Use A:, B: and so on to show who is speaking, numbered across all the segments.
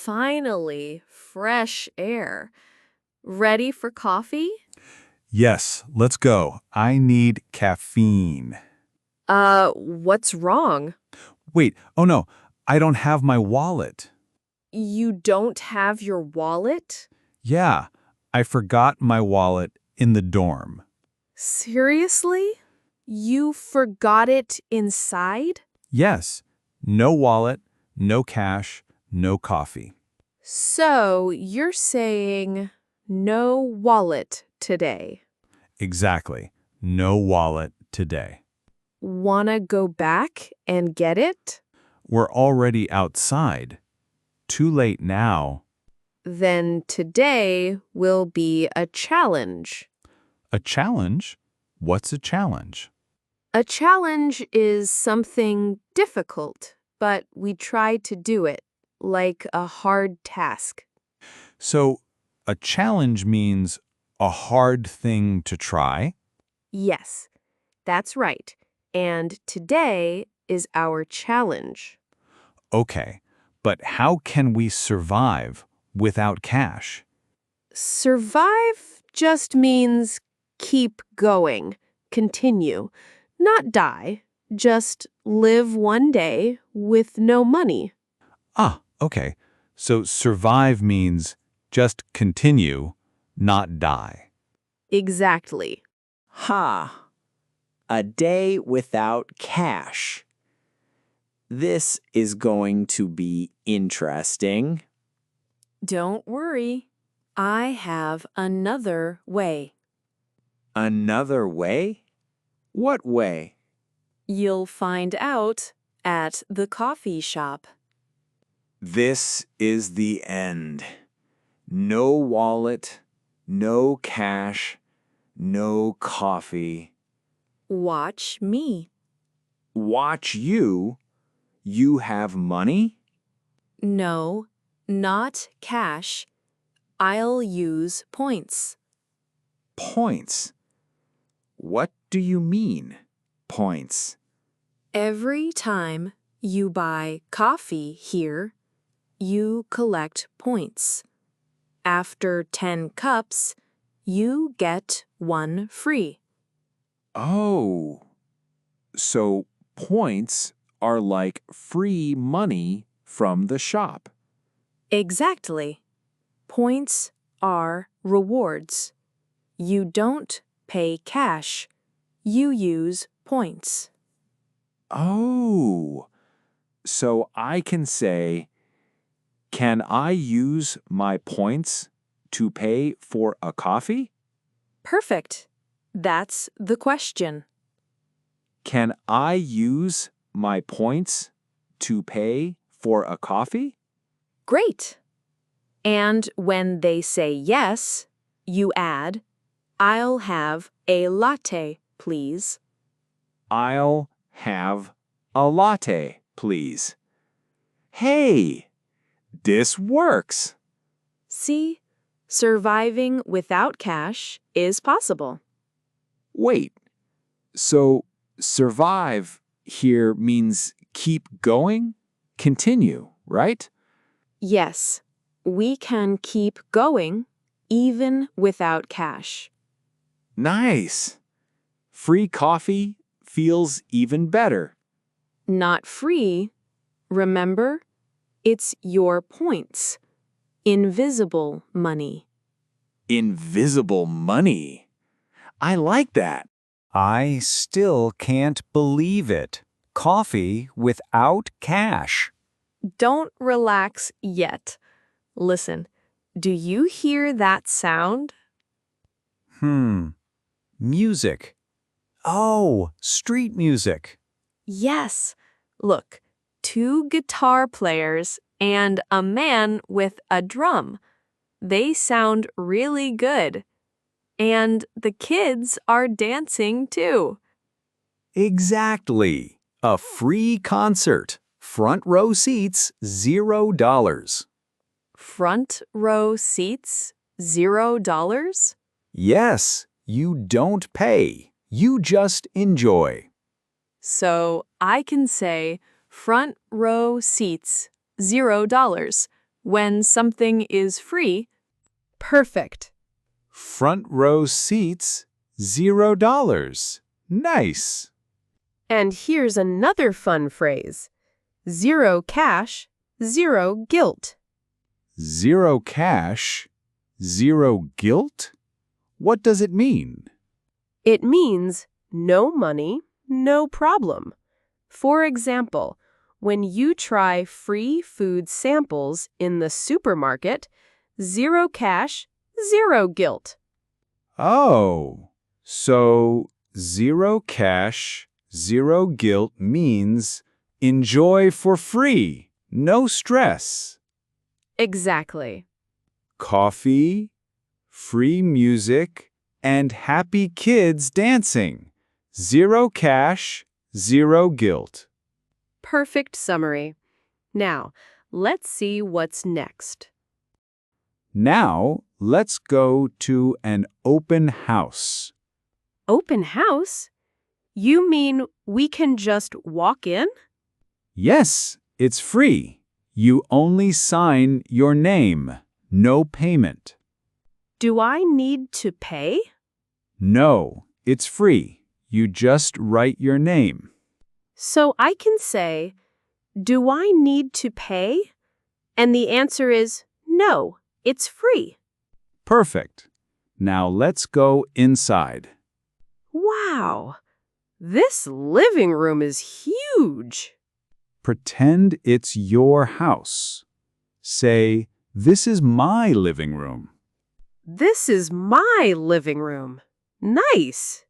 A: Finally, fresh air. Ready for coffee?
B: Yes, let's go. I need caffeine.
A: What's wrong?
B: Wait, oh no, I don't have my wallet.
A: You don't have your wallet?
B: Yeah, I forgot my wallet in the dorm.
A: Seriously? You forgot it inside?
B: Yes, no wallet, no cash, no coffee.
A: So you're saying no wallet today.
B: Exactly, no wallet today.
A: Wanna go back and get it?
B: We're already outside. Too late now.
A: Then today will be a challenge.
B: A challenge? What's a challenge?
A: A challenge is something difficult, but we try to do it, like a hard task.
B: So, a challenge means a hard thing to try?
A: Yes, that's right. And today is our challenge.
B: Okay, but how can we survive without cash?
A: Survive just means keep going, continue, not die, just live one day with no money.
B: Ah, okay. So survive means just continue, not die.
A: Exactly.
C: Ha! A day without cash. This is going to be interesting.
A: Don't worry. I have another way.
C: Another way? What way?
A: You'll find out at the coffee shop.
C: This is the end. No wallet, no cash, no coffee.
A: Watch me.
C: Watch you? You have money?
A: No, not cash. I'll use points.
C: Points. What do you mean, points?
A: Every time you buy coffee here, you collect points. After 10 cups, you get one free.
C: Oh, so points are like free money from the shop.
A: Exactly. Points are rewards. You don't pay cash. You use points.
C: Oh, so I can say, can I use my points to pay for a coffee?
A: Perfect. That's the question.
C: Can I use my points to pay for a coffee?
A: Great. And when they say yes, you add, I'll have a latte, please.
C: I'll have a latte, please. Hey, this works.
A: See, surviving without cash is possible.
C: Wait, so survive here means keep going, continue, right?
A: Yes, we can keep going even without cash.
C: Nice. Free coffee feels even better.
A: Not free. Remember, it's your points. Invisible money.
C: Invisible money. I like that.
D: I still can't believe it. Coffee without cash.
A: Don't relax yet. Listen, do you hear that sound?
D: Music. Oh, street music.
A: Yes. Look, 2 guitar players and a man with a drum. They sound really good. And the kids are dancing too.
D: Exactly. A free concert. Front row seats, $0.
A: Front row seats, $0?
D: Yes, you don't pay. You just enjoy.
A: So I can say front row seats, $0, When something is free,
E: Perfect.
C: Front row seats, $0. Nice.
E: And here's another fun phrase. 0 cash, 0 guilt.
C: 0 cash, 0 guilt? What does it mean?
E: It means no money, no problem. For example, when you try free food samples in the supermarket, 0 cash, 0 guilt.
C: Oh, so 0 cash, 0 guilt means enjoy for free, no stress.
E: Exactly.
C: Coffee, free music, and happy kids dancing. 0 cash, 0 guilt.
E: Perfect summary. Now, let's see what's next.
C: Now, let's go to an open house.
E: Open house? You mean we can just walk in?
C: Yes, it's free. You only sign your name. No payment.
E: Do I need to pay?
C: No, it's free. You just write your name.
E: So I can say, do I need to pay? And the answer is no, it's free.
C: Perfect. Now let's go inside.
E: Wow, this living room is huge.
C: Pretend it's your house. Say, this is my living room.
E: This is my living room. Nice.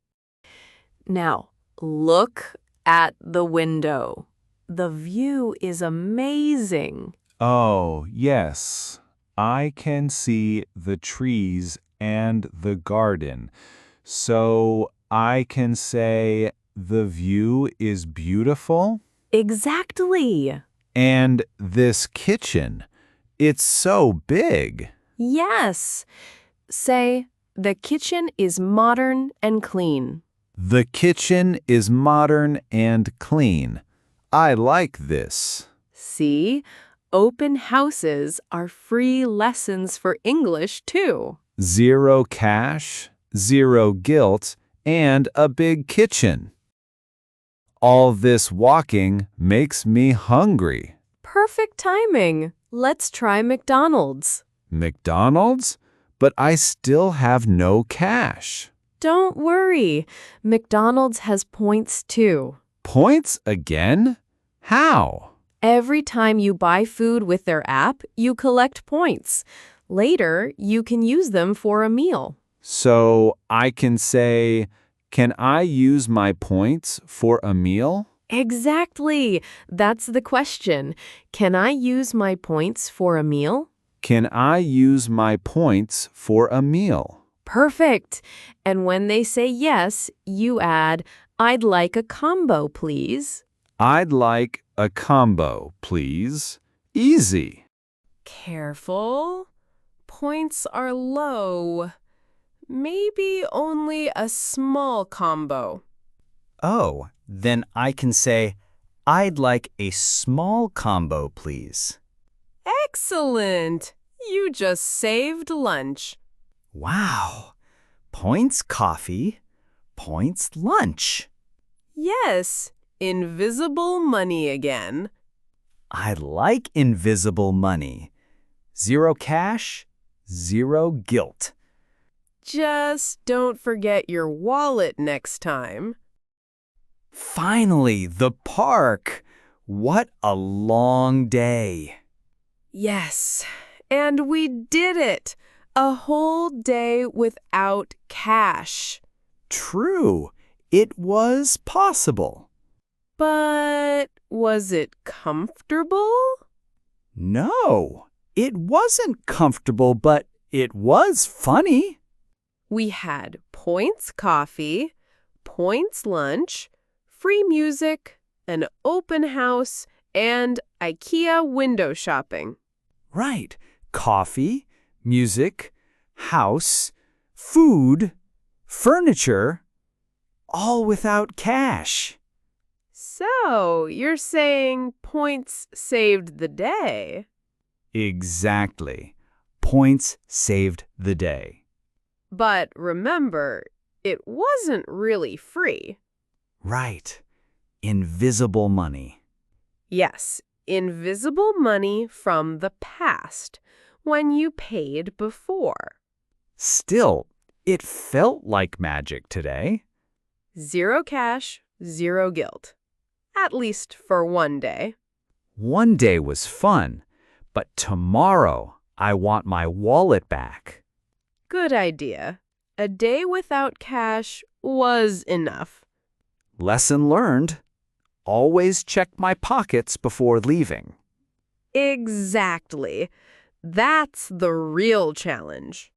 A: now look at the window. The view is amazing.
B: Oh, yes. I can see the trees and the garden. So I can say the view is beautiful.
A: Exactly.
B: And this kitchen, it's so big.
A: Yes. Say, the kitchen is modern and clean.
B: The kitchen is modern and clean. I like this.
A: See, open houses are free lessons for English, too.
B: 0 cash, 0 guilt, and a big kitchen. All this walking makes me hungry.
A: Perfect timing. Let's try McDonald's.
B: McDonald's? But I still have no cash.
A: Don't worry. McDonald's has points, too.
B: Points again? How?
A: Every time you buy food with their app, you collect points. Later, you can use them for a meal.
B: So I can say, can I use my points for a meal?
A: Exactly. That's the question. Can I use my points for a meal?
B: Can I use my points for a meal?
A: Perfect. And when they say yes, you add, I'd like a combo, please.
B: I'd like a combo, please. Easy.
E: Careful. Points are low. Maybe only a small combo.
D: Oh, then I can say, I'd like a small combo, please.
E: Excellent! You just saved lunch.
D: Wow. Points coffee, points lunch.
E: Yes, invisible money again.
D: I like invisible money. 0 cash, 0 guilt.
E: Just don't forget your wallet next time.
D: Finally, the park. What a long day.
E: Yes, and we did it. A whole day without cash.
D: True, it was possible.
E: But was it comfortable?
D: No, it wasn't comfortable, but it was funny.
E: We had points coffee, points lunch, free music, an open house, and IKEA window shopping.
D: Right. Coffee, music, house, food, furniture, all without cash.
E: So, you're saying points saved the day?
D: Exactly. Points saved the day.
E: But remember, it wasn't really free.
D: Right. Invisible money.
E: Yes, invisible money from the past, when you paid before.
D: Still, it felt like magic today.
E: Zero cash, zero guilt. At least for one day.
D: One day was fun, but tomorrow I want my wallet back.
E: Good idea. A day without cash was enough.
D: Lesson learned. Always check my pockets before leaving.
E: Exactly. That's the real challenge.